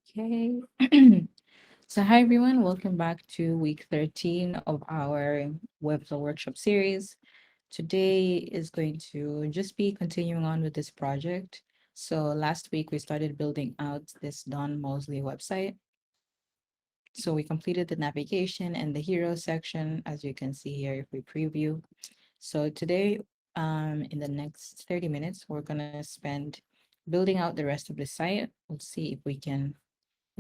Okay. So, hi everyone, welcome back to week 13 of our Webflow workshop series. Today is going to just be continuing on with this project. So, last week we started building out this Don Mosley website. So, we completed the navigation and the hero section, as you can see here if we preview. So, today, in the next 30 minutes, we're going to spend building out the rest of the site. We'll see if we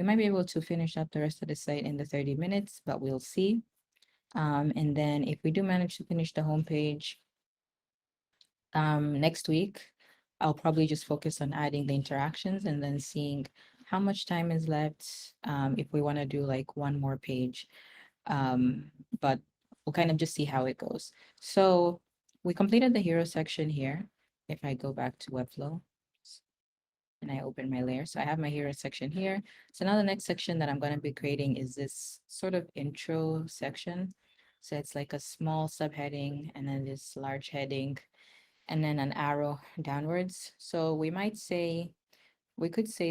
might be able to finish up the rest of the site in the 30 minutes, but we'll see. And then if we do manage to finish the homepage next week, I'll probably just focus on adding the interactions and then seeing how much time is left if we want to do like one more page. But we'll kind of just see how it goes. So we completed the hero section here. If I go back to Webflow, and I open my layer. So I have my hero section here. So now the next section that I'm going to be creating is this sort of intro section. So it's like a small subheading and then this large heading and then an arrow downwards. So we could say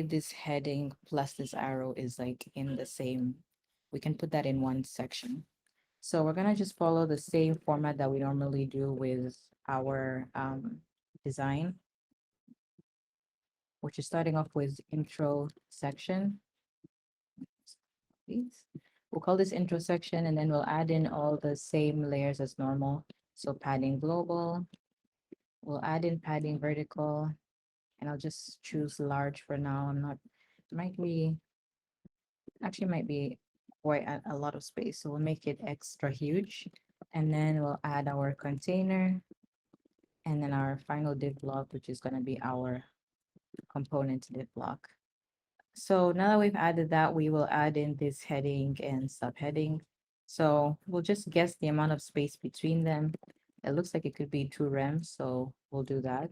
this heading plus this arrow is like in the same, we can put that in one section. So we're going to just follow the same format that we normally do with our design, which is starting off with intro section. Please. We'll call this intro section and then we'll add in all the same layers as normal. So padding global, we'll add in padding vertical, and I'll just choose large for now. I'm not, might be, actually might be quite a lot of space. So we'll make it extra huge. And then we'll add our container and then our final div block, which is going to be our component div block. So now that we've added that, we will add in this heading and subheading. So we'll just guess the amount of space between them. It looks like it could be 2 rems, so we'll do that.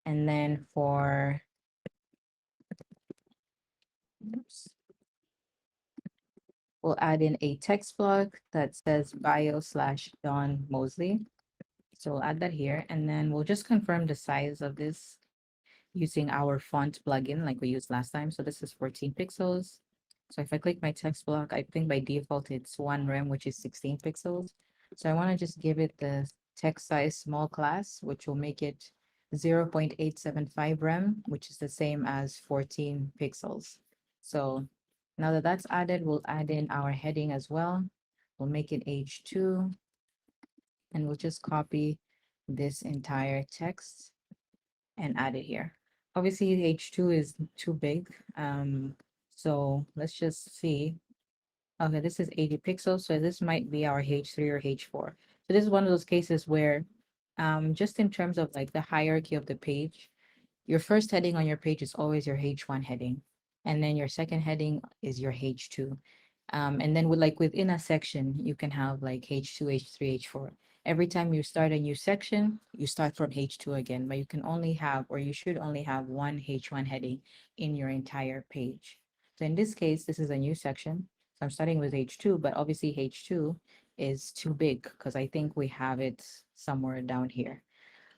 And then for, oops, we'll add in a text block that says bio slash Don Mosley. So we'll add that here, and then we'll just confirm the size of this using our font plugin like we used last time. So this is 14 pixels. So if I click my text block, I think by default it's 1 rem, which is 16 pixels. So I want to just give it the text size small class, which will make it 0.875 rem, which is the same as 14 pixels. So now that that's added, we'll add in our heading as well. We'll make it H2, and we'll just copy this entire text and add it here. Obviously, H2 is too big. So let's just see. Okay, this is 80 pixels, so this might be our H3 or H4. So this is one of those cases where just in terms of like the hierarchy of the page, your first heading on your page is always your H1 heading, and then your second heading is your H2. And then with like within a section, you can have like H2, H3, H4. Every time you start a new section, you start from H2 again, but you can only have, or you should only have one H1 heading in your entire page. So in this case, this is a new section. So I'm starting with H2, but obviously H2 is too big because I think we have it somewhere down here.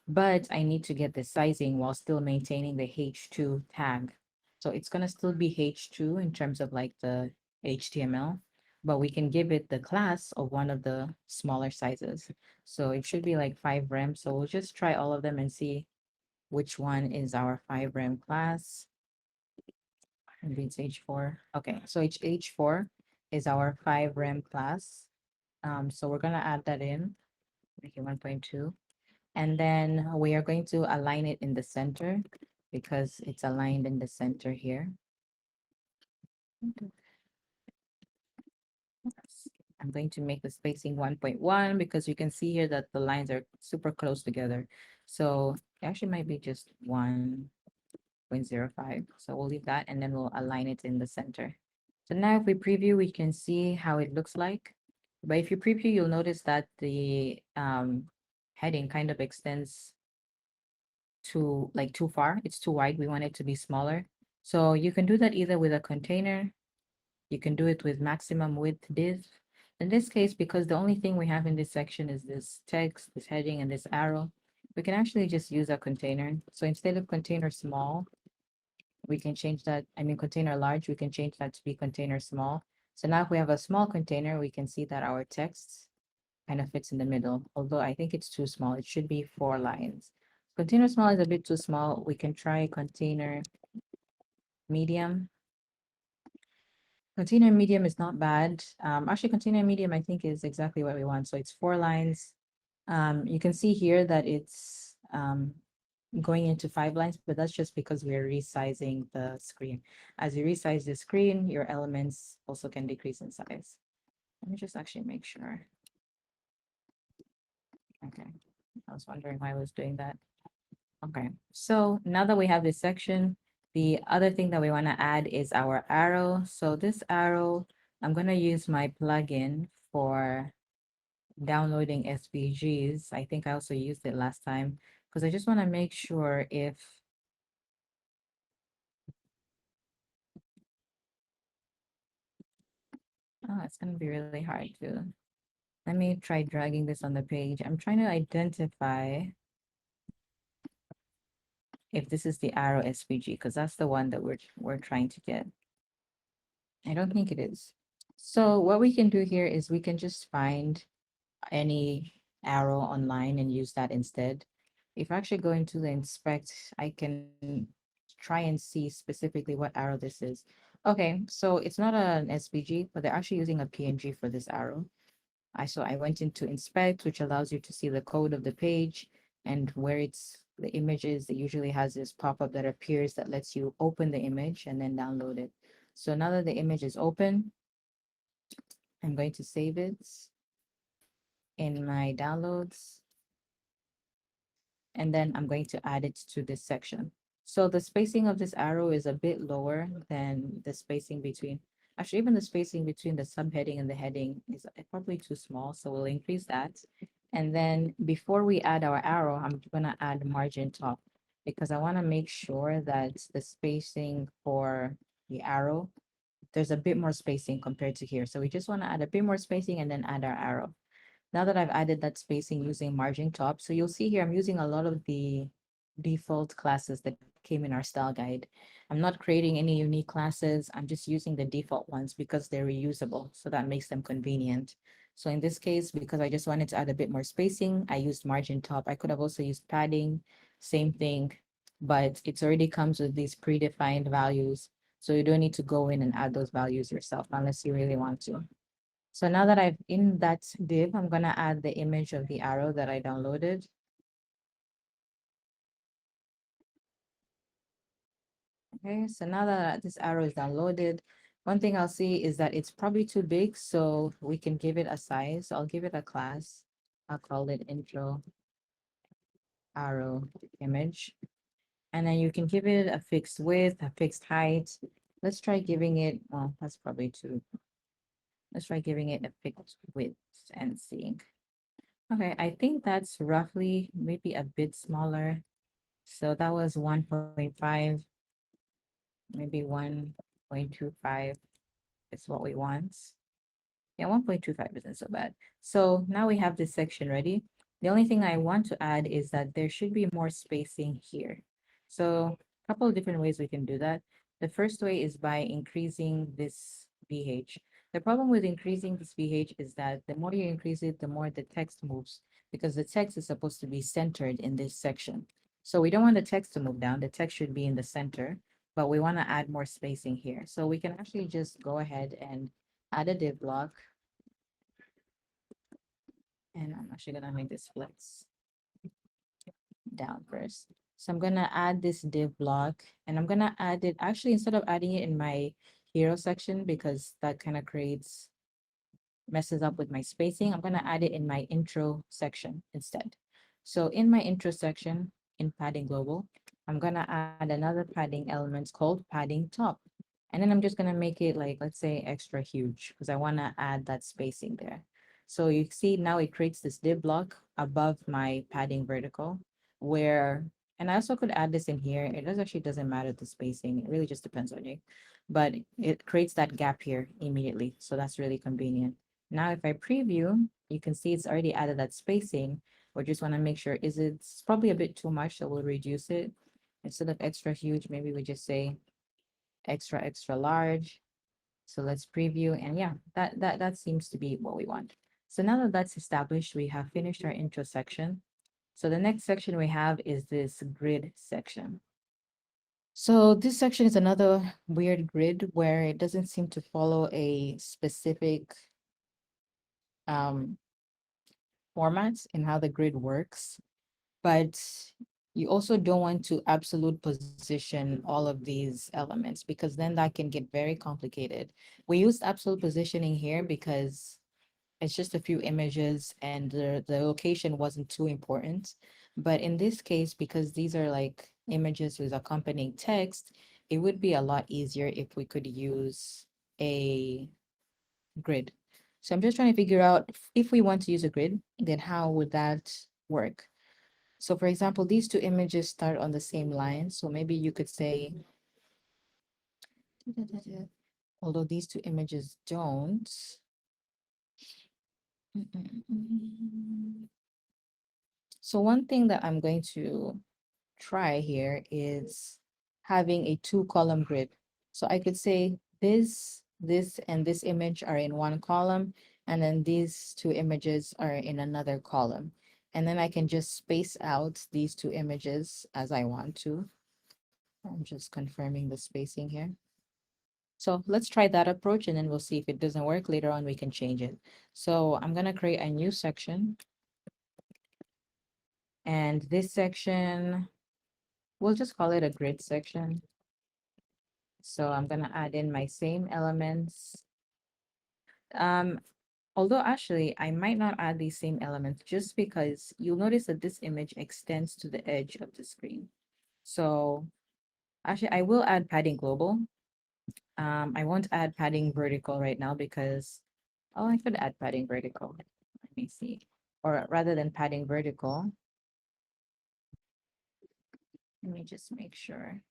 But I need to get the sizing while still maintaining the H2 tag. So it's going to still be H2 in terms of like the HTML, but we can give it the class of one of the smaller sizes. So it should be like 5 rem. So we'll just try all of them and see which one is our 5 rem class. Maybe it's H4. Okay, so H4 is our 5 rem class. So we're going to add that in, make it 1.2. And then we are going to align it in the center because it's aligned in the center here. I'm going to make the spacing 1.1 because you can see here that the lines are super close together. So it actually might be just 1.05. So we'll leave that and then we'll align it in the center. So now if we preview, we can see how it looks like. But if you preview, you'll notice that the heading kind of extends too far. It's too wide. We want it to be smaller. So you can do that either with a container. You can do it with maximum width div. In this case, because the only thing we have in this section is this text, this heading, and this arrow, we can actually just use a container. So instead of container small, we can change that. I mean, container large, we can change that to be container small. So now if we have a small container, we can see that our text kind of fits in the middle, although I think it's too small. It should be 4 lines. Container small is a bit too small. We can try container medium. Container medium is not bad. Actually, container medium, I think, is exactly what we want. So it's 4 lines. You can see here that it's going into 5 lines, but that's just because we're resizing the screen. As you resize the screen, your elements also can decrease in size. Let me just actually make sure. Okay. I was wondering why I was doing that. Okay. So now that we have this section, the other thing that we want to add is our arrow. So this arrow, I'm going to use my plugin for downloading SVGs. I think I also used it last time because I just want to make sure if, oh, it's going to be really hard to, let me try dragging this on the page. I'm trying to identify if this is the arrow SVG because that's the one that we're trying to get. I don't think it is. So what we can do here is we can just find any arrow online and use that instead. If I actually go into the inspect, I can try and see specifically what arrow this is. Okay, so it's not an SVG, but they're actually using a PNG for this arrow. I went into inspect, which allows you to see the code of the page and where it's the image is. It usually has this pop-up that appears that lets you open the image and then download it. So now that the image is open, I'm going to save it in my downloads, and then I'm going to add it to this section. So the spacing of this arrow is a bit lower than the spacing between, actually even the spacing between the subheading and the heading is probably too small. So we'll increase that. And then before we add our arrow, I'm gonna add margin top because I wanna make sure that the spacing for the arrow, there's a bit more spacing compared to here. So we just wanna add a bit more spacing and then add our arrow. Now that I've added that spacing using margin top, so you'll see here I'm using a lot of the default classes that came in our style guide. I'm not creating any unique classes. I'm just using the default ones because they're reusable. So that makes them convenient. So in this case, because I just wanted to add a bit more spacing, I used margin top. I could have also used padding, same thing, but it's already comes with these predefined values. So you don't need to go in and add those values yourself unless you really want to. So now that I've in that div, I'm gonna add the image of the arrow that I downloaded. Okay, so now that this arrow is downloaded, one thing I'll see is that it's probably too big, so we can give it a size. So I'll give it a class. I'll call it intro arrow image. And then you can give it a fixed width, a fixed height. Let's try giving it, well, that's probably too. Let's try giving it a fixed width and seeing. Okay, I think that's roughly maybe a bit smaller. So that was 1.5, maybe 1.25 is what we want. Yeah, 1.25 isn't so bad. So now we have this section ready. The only thing I want to add is that there should be more spacing here. So a couple of different ways we can do that. The first way is by increasing this VH. The problem with increasing this VH is that the more you increase it, the more the text moves because the text is supposed to be centered in this section. So we don't want the text to move down. The text should be in the center, but we want to add more spacing here. So we can actually just go ahead and add a div block. And I'm actually gonna make this flex down first. So I'm gonna add this div block and I'm gonna add it, actually instead of adding it in my hero section, because that kind of creates, messes up with my spacing, I'm gonna add it in my intro section instead. So in my intro section, in padding global, I'm gonna add another padding element called padding top. And then I'm just gonna make it like, let's say extra huge because I wanna add that spacing there. So you see now it creates this div block above my padding vertical where, and I also could add this in here. It does actually doesn't matter the spacing. It really just depends on you, but it creates that gap here immediately. So that's really convenient. Now, if I preview, you can see it's already added that spacing. We just want to make sure, it's probably a bit too much, so we'll reduce it. Instead of extra huge, maybe we just say extra, extra large. So let's preview. And yeah, that seems to be what we want. So now that that's established, we have finished our intro section. So the next section we have is this grid section. So this section is another weird grid where it doesn't seem to follow a specific um, format in how the grid works, but you also don't want to absolute position all of these elements because then that can get very complicated. We used absolute positioning here because it's just a few images and the location wasn't too important. But in this case, because these are like images with accompanying text, it would be a lot easier if we could use a grid. So I'm just trying to figure out if we want to use a grid, then how would that work? So for example, these two images start on the same line. So maybe you could say, although these two images don't. So one thing that I'm going to try here is having a two-column grid. So I could say this, and this image are in one column, and then these two images are in another column. And then I can just space out these two images as I want to. I'm just confirming the spacing here. So let's try that approach and then we'll see if it doesn't work. Later on, we can change it. So I'm going to create a new section. And this section, we'll just call it a grid section. So I'm going to add in my same elements. Um, Although actually, I might not add these same elements just because you'll notice that this image extends to the edge of the screen. So actually, I will add padding global. I won't add padding vertical right now because, oh, I could add padding vertical. Let me see. Or rather than padding vertical, let me just make sure.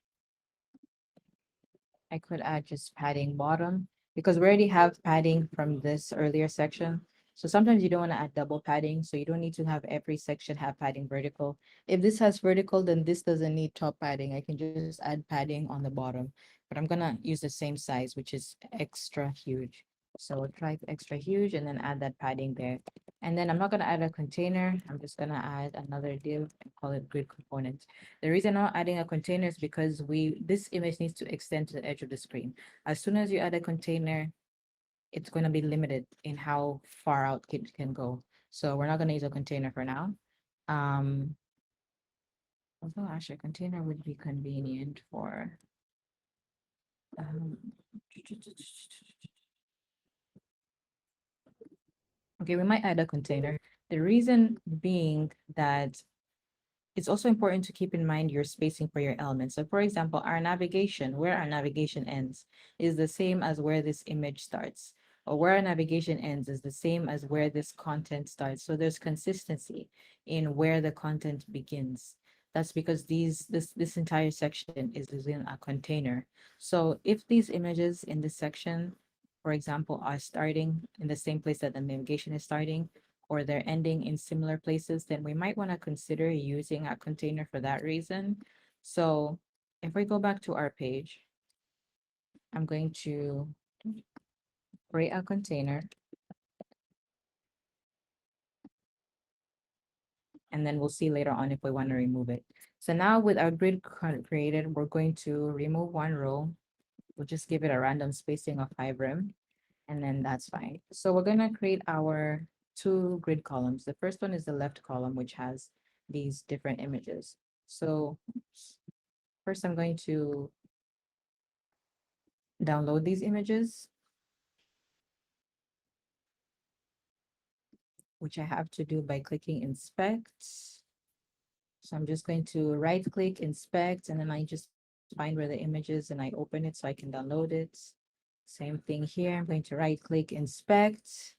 I could add just padding bottom because we already have padding from this earlier section. So sometimes you don't want to add double padding. So you don't need to have every section have padding vertical. If this has vertical, then this doesn't need top padding. I can just add padding on the bottom, but I'm gonna use the same size, which is extra huge. So try extra huge and then add that padding there. And then I'm not gonna add a container. I'm just gonna add another div and call it grid component. The reason I'm not adding a container is because this image needs to extend to the edge of the screen. As soon as you add a container, it's going to be limited in how far out it can go. So we're not going to use a container for now. Um, Although actually a container would be convenient for um, okay, we might add a container. The reason being that it's also important to keep in mind your spacing for your elements. So for example, our navigation, where our navigation ends, is the same as where this image starts. Or where our navigation ends is the same as where this content starts. So there's consistency in where the content begins. That's because this entire section is within a container. So if these images in this section, for example, are starting in the same place that the navigation is starting, or they're ending in similar places, then we might want to consider using a container for that reason. So if we go back to our page, I'm going to create a container, and then we'll see later on if we want to remove it. So now with our grid created, we're going to remove one row. We'll just give it a random spacing of 5 rem, and then that's fine. So we're going to create our two grid columns. The first one is the left column, which has these different images. So first I'm going to download these images, which I have to do by clicking inspect. So I'm just going to right click, inspect, and then I just find where the image is and I open it so I can download it. Same thing here. I'm going to right click, inspect,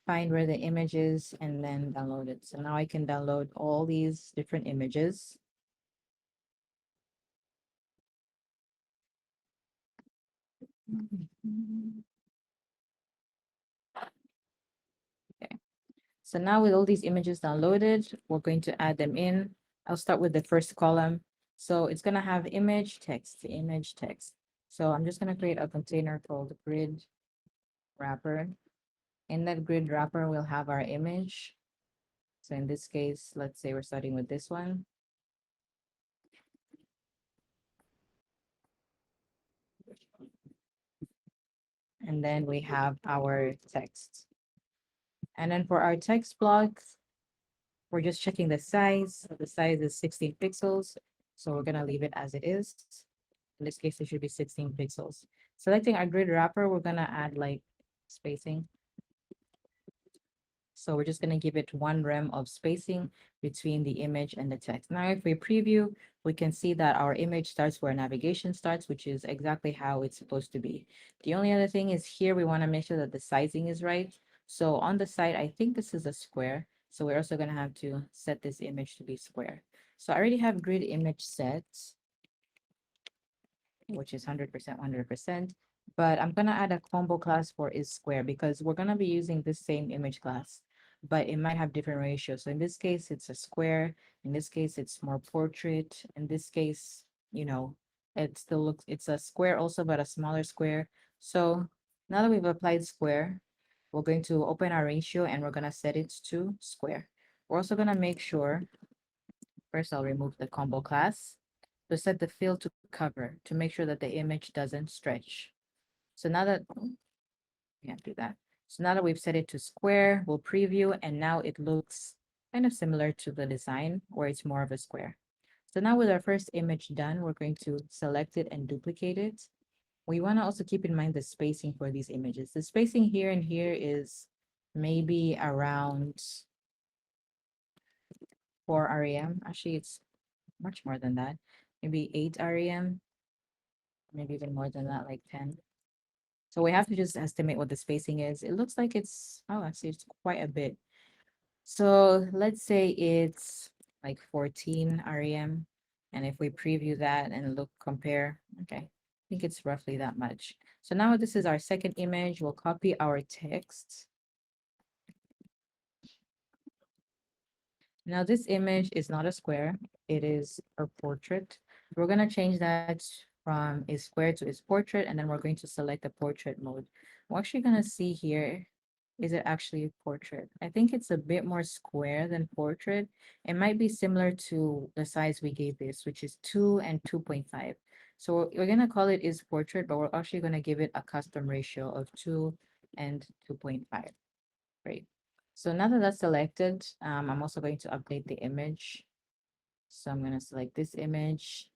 find where the image is, and then download it. So now I can download all these different images. Okay. So now with all these images downloaded, we're going to add them in. I'll start with the first column. So it's going to have image, text, image, text. So I'm just going to create a container called grid wrapper. In that grid wrapper, we'll have our image. So in this case, let's say we're starting with this one. And then we have our text. And then for our text block, we're just checking the size. So the size is 16 pixels. So we're going to leave it as it is. In this case, it should be 16 pixels. Selecting our grid wrapper, we're going to add like spacing. So we're just going to give it 1 rem of spacing between the image and the text. Now, if we preview, we can see that our image starts where navigation starts, which is exactly how it's supposed to be. The only other thing is here, we want to make sure that the sizing is right. So on the side, I think this is a square. So we're also going to have to set this image to be square. So I already have grid image set, which is 100%, 100%. But I'm going to add a combo class for is square because we're going to be using this same image class, but it might have different ratios. So in this case, it's a square. In this case, it's more portrait. In this case, it still looks, it's a square also, but a smaller square. So now that we've applied square, we're going to open our ratio and we're going to set it to square. We're also going to make sure, first I'll remove the combo class to set the fill to cover to make sure that the image doesn't stretch. So now that, we can't do that. So now that we've set it to square, we'll preview and now it looks kind of similar to the design where it's more of a square. So now with our first image done, we're going to select it and duplicate it. We want to also keep in mind the spacing for these images. The spacing here and here is maybe around 4 rem. Actually, it's much more than that. Maybe 8 rem, maybe even more than that, like 10. So we have to just estimate what the spacing is. It looks like it's, oh, actually, it's quite a bit. So let's say it's like 14 rem. And if we preview that and look, compare, okay, I think it's roughly that much. So now this is our second image. We'll copy our text. Now this image is not a square, it is a portrait. We're gonna change that from a square to is portrait, and then we're going to select the portrait mode. We're actually gonna see here, is it actually portrait? I think it's a bit more square than portrait. It might be similar to the size we gave this, which is 2 and 2.5. So we're gonna call it is portrait, but we're actually gonna give it a custom ratio of 2 and 2.5. Great. So now that that's selected, I'm also going to update the image. So I'm going to select this image.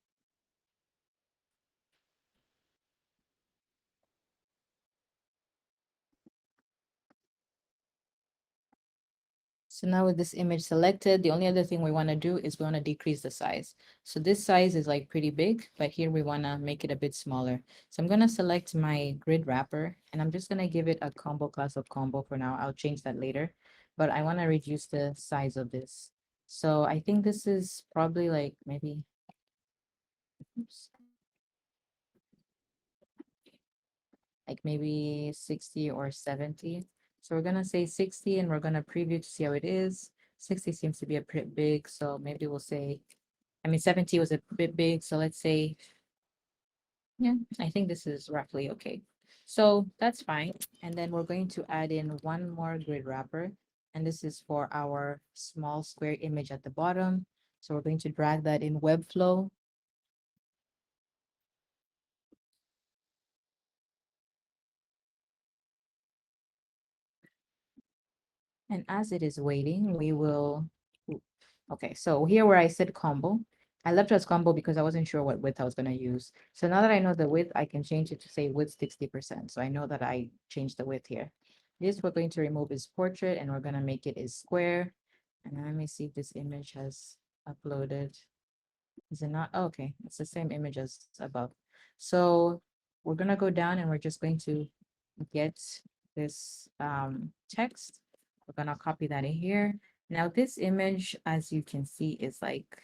So now with this image selected, the only other thing we want to do is we want to decrease the size. So this size is like pretty big, but here we want to make it a bit smaller. So I'm going to select my grid wrapper and I'm just going to give it a combo class of combo for now. I'll change that later, but I want to reduce the size of this. So I think this is probably like maybe, oops, like maybe 60 or 70. So we're gonna say 60 and we're gonna preview to see how it is. 60 seems to be a bit big, so maybe we'll say, I mean, 70 was a bit big, so let's say, yeah, I think this is roughly okay. So that's fine. And then we're going to add in one more grid wrapper, and this is for our small square image at the bottom. So we're going to drag that in Webflow. And as it is waiting, we will, okay, so here where I said combo, I left it as combo because I wasn't sure what width I was going to use. So now that I know the width, I can change it to say width 60%. So I know that I changed the width here. This we're going to remove is portrait and we're going to make it is square. And let me see if this image has uploaded. Is it not? Oh, okay, it's the same image as above. So we're going to go down and we're just going to get this text. We're going to copy that in here. Now this image, as you can see, is like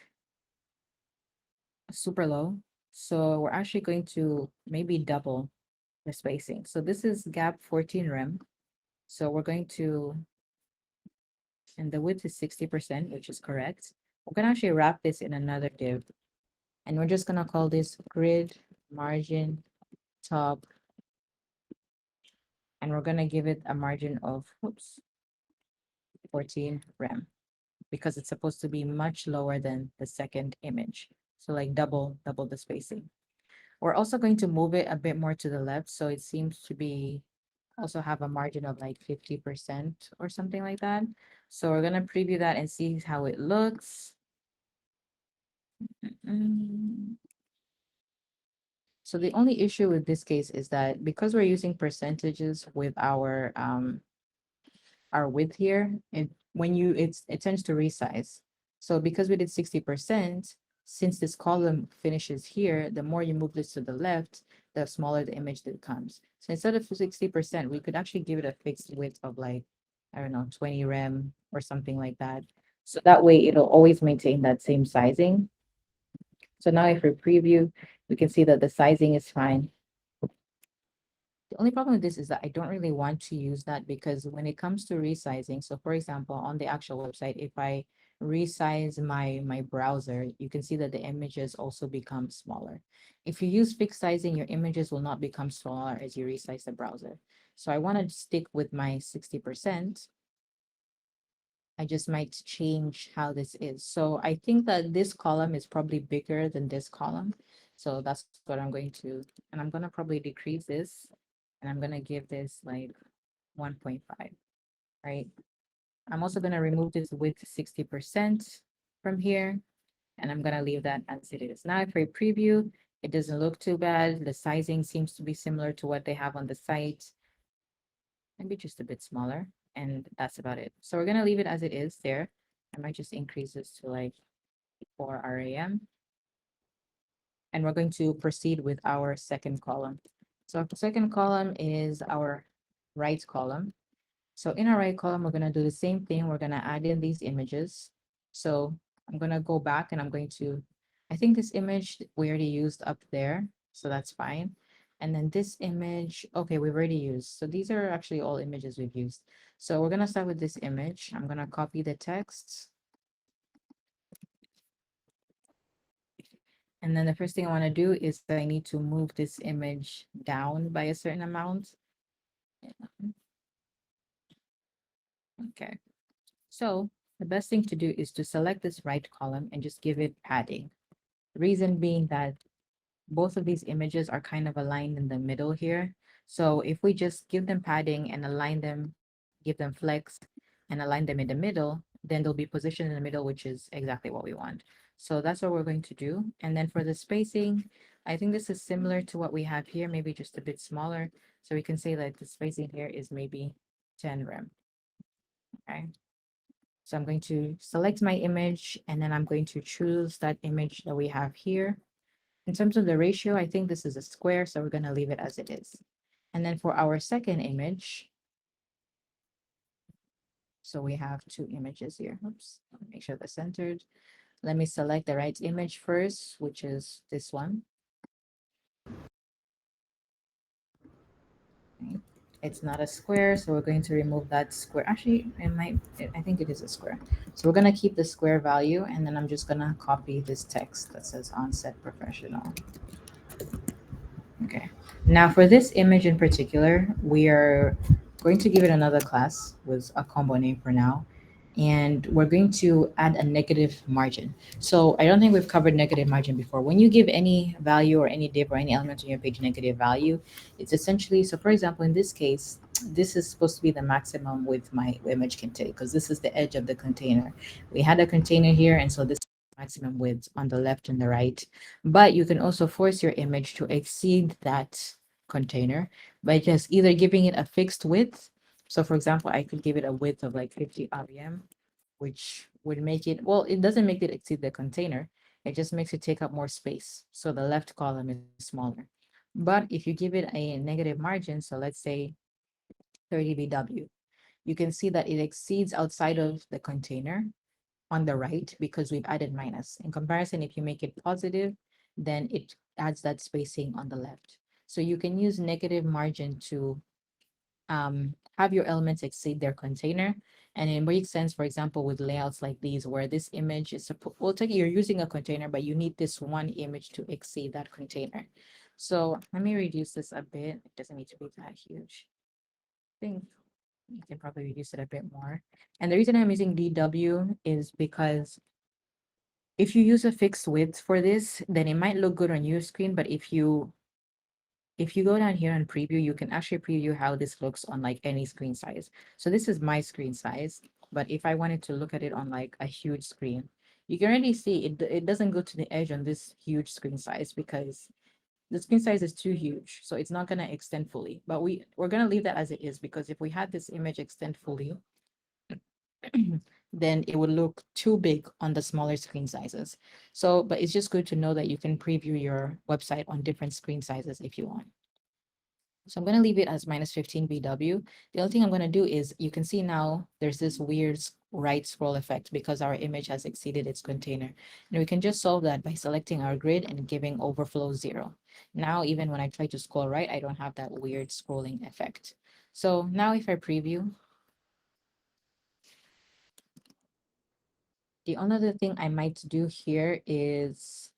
super low. So we're actually going to maybe double the spacing. So this is gap 14 rem. So we're going to, and the width is 60%, which is correct. We're going to actually wrap this in another div. And we're just going to call this grid margin top, and we're gonna give it a margin of, oops, 14 rem because it's supposed to be much lower than the second image. So like double the spacing. We're also going to move it a bit more to the left. So it seems to be also have a margin of like 50% or something like that. So we're gonna preview that and see how it looks. Mm. So the only issue with this case is that because we're using percentages with our width here, it tends to resize. So because we did 60%, since this column finishes here, the more you move this to the left, the smaller the image that comes. So instead of 60%, we could actually give it a fixed width of like, I don't know, 20 rem or something like that. So that way it'll always maintain that same sizing. So now if we preview, we can see that the sizing is fine. The only problem with this is that I don't really want to use that because when it comes to resizing, so for example, on the actual website, if I resize my browser, you can see that the images also become smaller. If you use fixed sizing, your images will not become smaller as you resize the browser. So I want to stick with my 60%. I just might change how this is. So I think that this column is probably bigger than this column. So that's what I'm going to, and I'm going to probably decrease this and I'm going to give this like 1.5, right? I'm also going to remove this width 60% from here and I'm going to leave that as it is. Now, if I preview, it doesn't look too bad. The sizing seems to be similar to what they have on the site, maybe just a bit smaller, and that's about it. So we're going to leave it as it is there. I might just increase this to like 4 RAM. And we're going to proceed with our second column. So our second column is our right column. So in our right column, we're going to do the same thing. We're going to add in these images. So I'm going to go back and I'm going to, I think this image we already used up there. So that's fine. And then this image, okay, we've already used. So these are actually all images we've used. So we're going to start with this image. I'm going to copy the text. And then the first thing I want to do is I need to move this image down by a certain amount. Okay. So the best thing to do is to select this right column and just give it padding. The reason being that both of these images are kind of aligned in the middle here. So if we just give them padding and align them, give them flex and align them in the middle, then they'll be positioned in the middle, which is exactly what we want. So that's what we're going to do. And then for the spacing, I think this is similar to what we have here, maybe just a bit smaller. So we can say that the spacing here is maybe 10 rem. Okay. So I'm going to select my image and then I'm going to choose that image that we have here. In terms of the ratio, I think this is a square, so we're going to leave it as it is. And then for our second image, so we have two images here. Oops, make sure they're centered. Let me select the right image first, which is this one. Okay. It's not a square, so we're going to remove that square. Actually, I think it is a square. So we're going to keep the square value, and then I'm just going to copy this text that says onset professional. Okay. Now for this image in particular, we are going to give it another class with a combo name for now. And we're going to add a negative margin. So I don't think we've covered negative margin before. When you give any value or any div or any element on your page negative value, it's essentially, so for example, in this case, this is supposed to be the maximum width my image can take because this is the edge of the container. We had a container here, and so this maximum width on the left and the right. But you can also force your image to exceed that container by just either giving it a fixed width. So for example, I could give it a width of like 50 rem, which would make it, well, it doesn't make it exceed the container. It just makes it take up more space. So the left column is smaller. But if you give it a negative margin, so let's say 30 VW, you can see that it exceeds outside of the container on the right because we've added minus. In comparison, if you make it positive, then it adds that spacing on the left. So you can use negative margin to have your elements exceed their container. And it makes sense, for example, with layouts like these, where this image is, well, you're using a container, but you need this one image to exceed that container. So let me reduce this a bit. It doesn't need to be that huge. I think you can probably reduce it a bit more. And the reason I'm using DW is because if you use a fixed width for this, then it might look good on your screen, but if you go down here and preview, you can actually preview how this looks on like any screen size. So this is my screen size, but if I wanted to look at it on like a huge screen, you can already see it doesn't go to the edge on this huge screen size because the screen size is too huge. So it's not gonna extend fully. But we're gonna leave that as it is because if we had this image extend fully, then it would look too big on the smaller screen sizes. So, but it's just good to know that you can preview your website on different screen sizes if you want. So I'm going to leave it as minus 15 BW. The only thing I'm going to do is you can see now there's this weird right scroll effect because our image has exceeded its container. And we can just solve that by selecting our grid and giving overflow 0. Now, even when I try to scroll right, I don't have that weird scrolling effect. So now if I preview, the only other thing I might do here is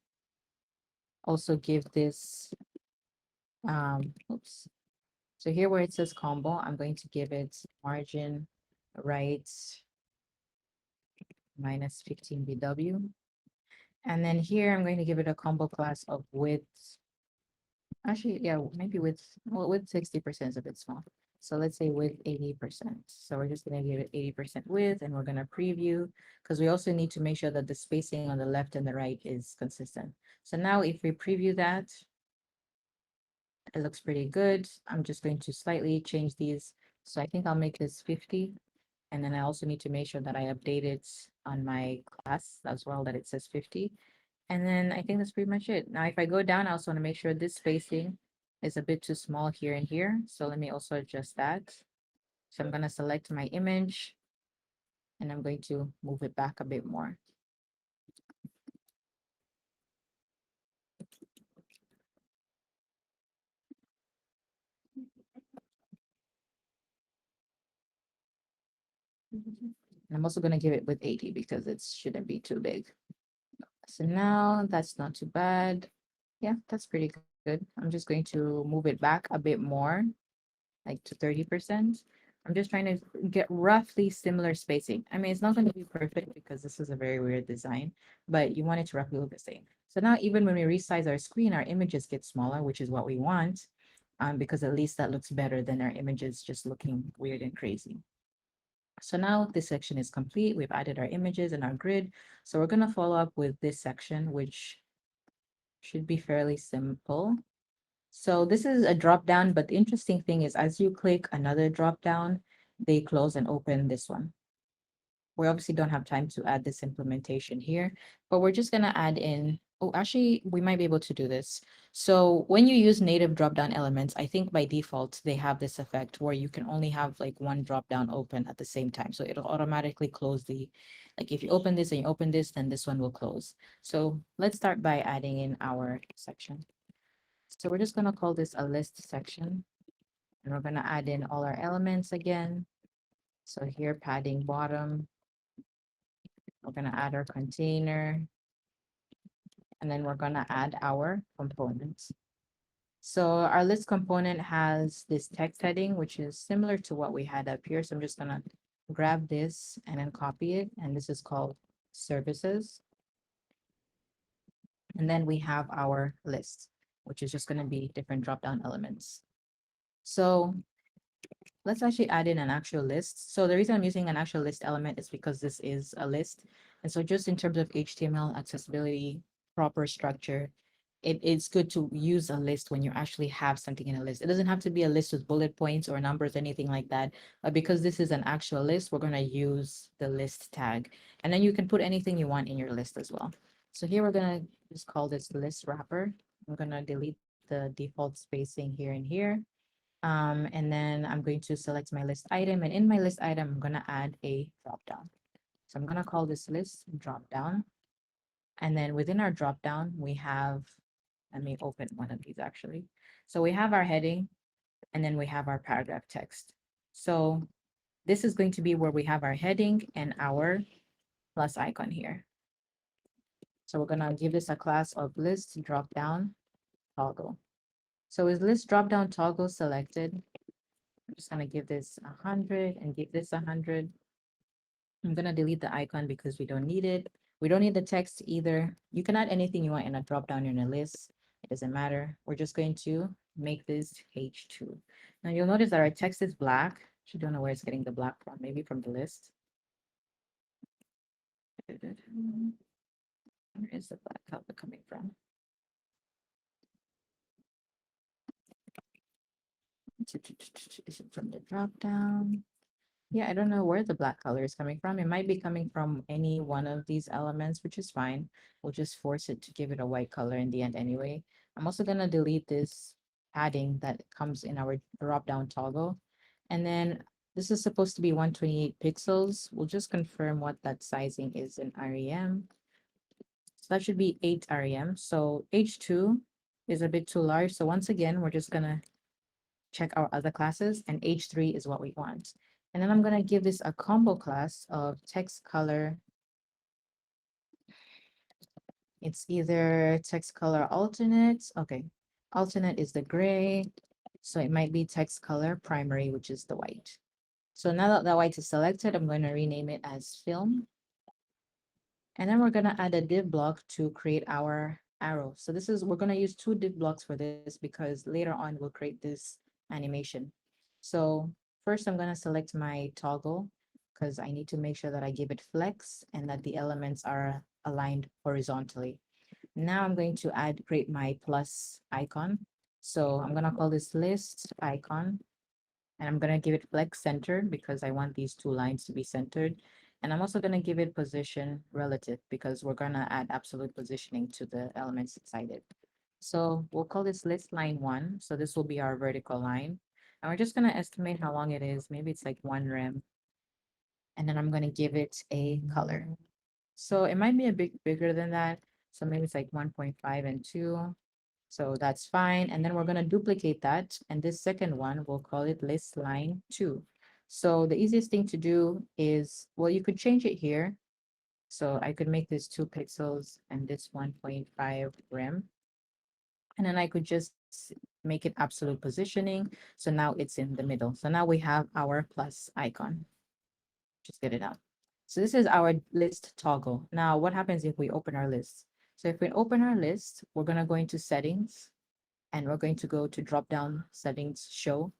also give this, oops. So here where it says combo, I'm going to give it margin right minus 15 BW. And then here I'm going to give it a combo class of width. Actually, yeah, maybe width, well, width 60% is a bit small. So let's say width 80%. So we're just going to give it 80% width and we're going to preview because we also need to make sure that the spacing on the left and the right is consistent. So now if we preview that, it looks pretty good. I'm just going to slightly change these. So I think I'll make this 50. And then I also need to make sure that I update it on my class as well, that it says 50. And then I think that's pretty much it. Now, if I go down, I also want to make sure this spacing is a bit too small here and here. So let me also adjust that. So I'm going to select my image and I'm going to move it back a bit more. And I'm also going to give it with 80 because it shouldn't be too big. So now that's not too bad. Yeah, that's pretty good. I'm just going to move it back a bit more, like to 30%. I'm just trying to get roughly similar spacing. I mean, it's not going to be perfect because this is a very weird design, but you want it to roughly look the same. So now even when we resize our screen, our images get smaller, which is what we want, because at least that looks better than our images just looking weird and crazy. So now this section is complete. We've added our images and our grid. So we're going to follow up with this section, which should be fairly simple. So this is a drop down, but the interesting thing is as you click another drop down, they close and open this one. We obviously don't have time to add this implementation here, but we're just gonna add in, oh, actually, we might be able to do this. So when you use native drop-down elements, I think by default, they have this effect where you can only have like one drop-down open at the same time. So it'll automatically close like if you open this and you open this, then this one will close. So let's start by adding in our section. So we're just gonna call this a list section. And we're gonna add in all our elements again. So here, padding bottom, we're gonna add our container, and then we're gonna add our components. So our list component has this text heading, which is similar to what we had up here. So I'm just gonna grab this and then copy it. And this is called services. And then we have our list, which is just gonna be different drop-down elements. So let's actually add in an actual list. So the reason I'm using an actual list element is because this is a list. And so just in terms of HTML accessibility, proper structure, it's good to use a list when you actually have something in a list. It doesn't have to be a list with bullet points or numbers, anything like that. But because this is an actual list, we're going to use the list tag. And then you can put anything you want in your list as well. So here we're going to just call this list wrapper. I'm going to delete the default spacing here and here. And then I'm going to select my list item. And in my list item, I'm going to add a dropdown. So I'm going to call this list dropdown. And then within our dropdown, we have, let me open one of these actually. So we have our heading, and then we have our paragraph text. So this is going to be where we have our heading and our plus icon here. So we're going to give this a class of list dropdown toggle. So is list drop down toggle selected? I'm just gonna give this 100 and give this 100. I'm gonna delete the icon because we don't need it. We don't need the text either. You can add anything you want in a drop down in a list. It doesn't matter. We're just going to make this H2. Now you'll notice that our text is black. Actually don't know where it's getting the black from. Maybe from the list. Where is the black color coming from? Is it from the drop down? Yeah, I don't know where the black color is coming from. It might be coming from any one of these elements, which is fine. We'll just force it to give it a white color in the end anyway. I'm also gonna delete this padding that comes in our drop down toggle. And then this is supposed to be 128 pixels. We'll just confirm what that sizing is in REM. So that should be 8 REM. So H2 is a bit too large. So once again, we're just gonna check our other classes, and H3 is what we want. And then I'm gonna give this a combo class of text color. It's either text color alternate. Okay, alternate is the gray. So it might be text color primary, which is the white. So now that the white is selected, I'm going to rename it as film. And then we're going to add a div block to create our arrow. So this is, we're going to use two div blocks for this because later on we'll create this animation. So first I'm going to select my toggle because I need to make sure that I give it flex and that the elements are aligned horizontally. Now I'm going to create my plus icon. So I'm going to call this list icon, and I'm going to give it flex center because I want these two lines to be centered. And I'm also going to give it position relative because we're going to add absolute positioning to the elements inside it. So we'll call this list line 1. So this will be our vertical line. And we're just going to estimate how long it is. Maybe it's like 1 rem. And then I'm going to give it a color. So it might be a bit bigger than that. So maybe it's like 1.5 and 2. So that's fine. And then we're going to duplicate that. And this second one, we'll call it list line 2. So the easiest thing to do is, well, you could change it here. So I could make this 2 pixels and this 1.5 rem. And then I could just make it absolute positioning. So now it's in the middle. So now we have our plus icon. Just get it out. So this is our list toggle. Now, what happens if we open our list? So if we open our list, we're going to go into settings and we're going to go to drop down settings show.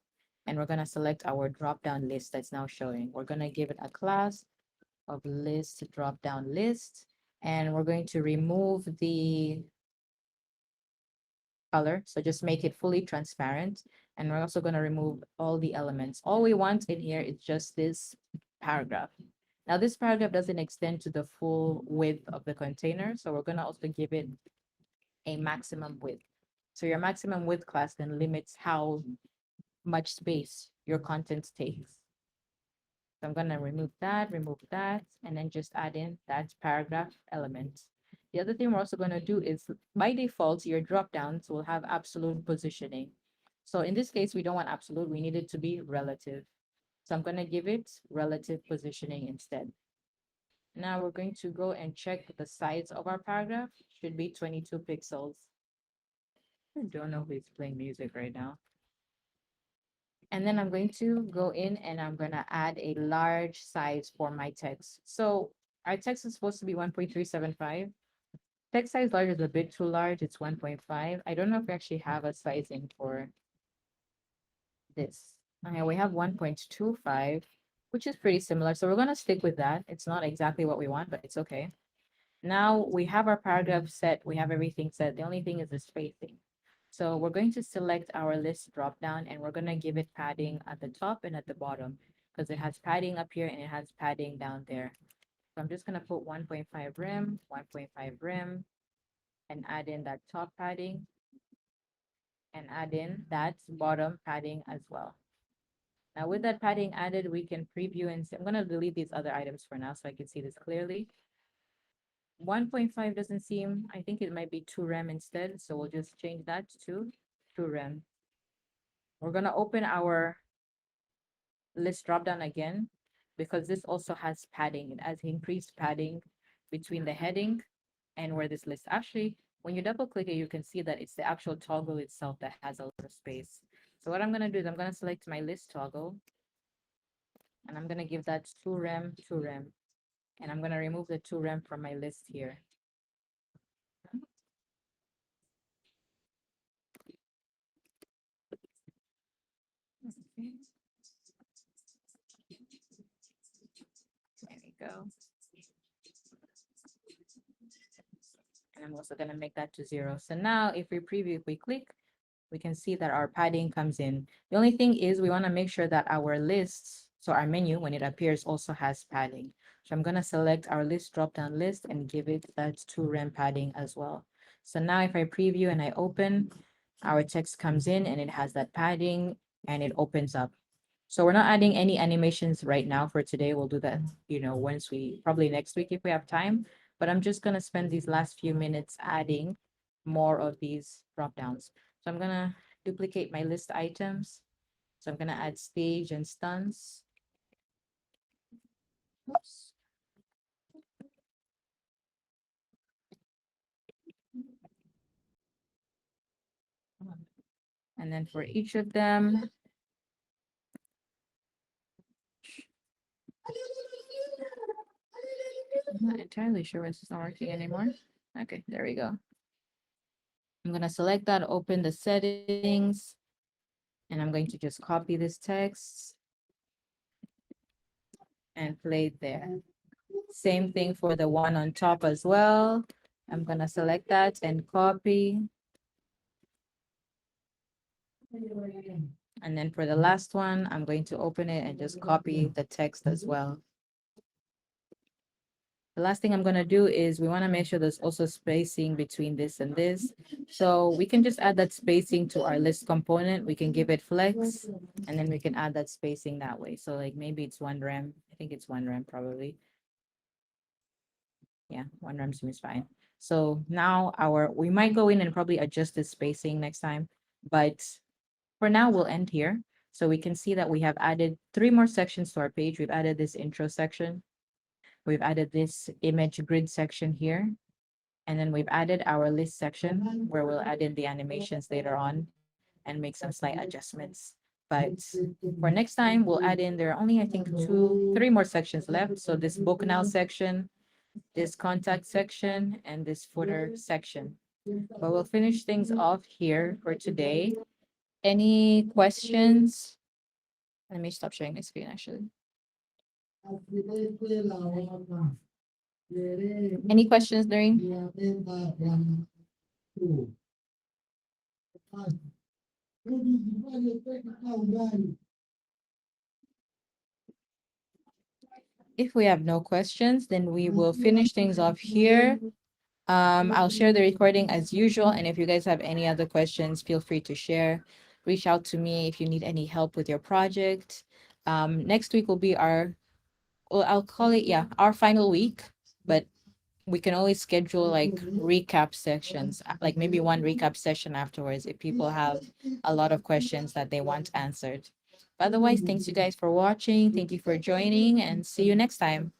And we're going to select our drop down list that's now showing. We're going to give it a class of list drop down list. And we're going to remove the color. So just make it fully transparent. And we're also going to remove all the elements. All we want in here is just this paragraph. Now this paragraph doesn't extend to the full width of the container. So we're going to also give it a maximum width. So your maximum width class then limits how much space your content takes. So I'm going to remove that, and then just add in that paragraph element. The other thing we're also going to do is by default, your drop downs will have absolute positioning. So in this case, we don't want absolute. We need it to be relative. So I'm going to give it relative positioning instead. Now we're going to go and check the size of our paragraph. Should be 22 pixels. I don't know who's playing music right now. And then I'm going to go in and I'm going to add a large size for my text. So our text is supposed to be 1.375. Text size large is a bit too large. It's 1.5. I don't know if we actually have a sizing for this. Okay, we have 1.25, which is pretty similar. So we're going to stick with that. It's not exactly what we want, but it's okay. Now we have our paragraph set. We have everything set. The only thing is the spacing. So we're going to select our list dropdown and we're going to give it padding at the top and at the bottom because it has padding up here and it has padding down there. So I'm just going to put 1.5 rim, 1.5 rim, and add in that top padding and add in that bottom padding as well. Now with that padding added, we can preview and see. I'm going to delete these other items for now so I can see this clearly. 1.5 doesn't seem, I think it might be 2 rem instead. So we'll just change that to 2 rem. We're going to open our list dropdown again because this also has padding. It has increased padding between the heading and where this list actually, when you double click it, you can see that it's the actual toggle itself that has a lot of space. So what I'm going to do is I'm going to select my list toggle, and I'm going to give that 2 rem, 2 rem, and I'm going to remove the 2 rem from my list here. Okay. There we go. And I'm also going to make that to 0. So now if we preview, if we click, we can see that our padding comes in. The only thing is we want to make sure that our lists, so our menu, when it appears, also has padding. So I'm going to select our list drop-down list and give it that 2 rem padding as well. So now if I preview and I open, our text comes in and it has that padding and it opens up. So we're not adding any animations right now for today. We'll do that, once probably next week if we have time. But I'm just going to spend these last few minutes adding more of these drop downs. So I'm going to duplicate my list items. So I'm going to add stage and stunts. Oops. And then for each of them, I'm not entirely sure why it's not working anymore. Okay, there we go. I'm going to select that, open the settings, and I'm going to just copy this text and play it there. Same thing for the one on top as well. I'm going to select that and copy. And then for the last one, I'm going to open it and just copy the text as well. The last thing I'm going to do is we want to make sure there's also spacing between this and this. So we can just add that spacing to our list component. We can give it flex, and then we can add that spacing that way. So like maybe it's 1 rem. I think it's 1 rem probably. Yeah, 1 rem seems fine. So now we might go in and probably adjust the spacing next time, but for now we'll end here. So we can see that we have added 3 more sections to our page. We've added this intro section. We've added this image grid section here. And then we've added our list section where we'll add in the animations later on and make some slight adjustments. But for next time, we'll add in, there are only, I think, 3 more sections left. So this book now section, this contact section, and this footer section. But we'll finish things off here for today. Any questions? Let me stop sharing my screen actually. Any questions, Doreen? If we have no questions, then we will finish things off here. I'll share the recording as usual. And if you guys have any other questions, feel free to share. Reach out to me if you need any help with your project. Next week will be I'll call it, yeah, our final week, but we can always schedule like recap sections, like maybe one recap session afterwards if people have a lot of questions that they want answered. Otherwise, thanks you guys for watching. Thank you for joining, and see you next time.